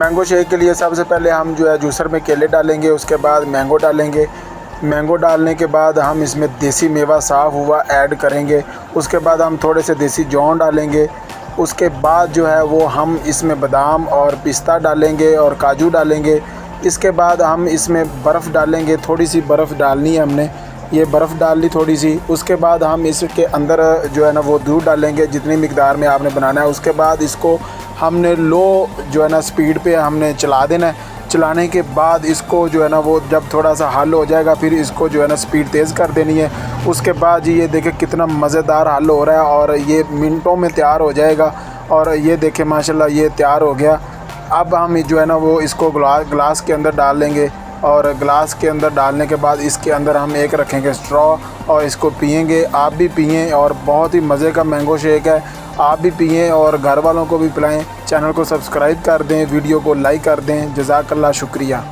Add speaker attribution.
Speaker 1: Mango shake के लिए सबसे पहले हम जो है जूसर में केले डालेंगे, उसके बाद मैंगो डालेंगे। मैंगो डालने के बाद हम इसमें देसी मेवा साफ़ हुआ ऐड करेंगे। उसके बाद हम थोड़े से देसी जौन डालेंगे। उसके बाद जो है वो हम इसमें बादाम और पिस्ता डालेंगे और काजू डालेंगे। इसके बाद हम इसमें बर्फ़ डालेंगे, थोड़ी सी बर्फ़ डालनी है हमने, ये बर्फ़ डाल ली थोड़ी सी। उसके बाद हम इसके अंदर जो है ना वो दूध डालेंगे जितनी मिकदार में आपने बनाना है। उसके बाद इसको हमने लो जो है ना स्पीड पे हमने चला देना है। चलाने के बाद इसको जो है ना वो जब थोड़ा सा हल हो जाएगा फिर इसको जो है ना स्पीड तेज़ कर देनी है। उसके बाद ये देखें कितना मज़ेदार हल हो रहा है और ये मिनटों में तैयार हो जाएगा। और ये देखें माशाल्लाह ये तैयार हो गया। अब हम जो है ना वो इसको ग्लास के अंदर डाल लेंगे और ग्लास के अंदर डालने के बाद इसके अंदर हम एक रखेंगे स्ट्रॉ और इसको पिएंगे। आप भी पिएं और बहुत ही मज़े का मैंगो शेक है, आप भी पिएं और घर वालों को भी पिलाएं। चैनल को सब्सक्राइब कर दें, वीडियो को लाइक कर दें। जज़ाकल्लाह, शुक्रिया।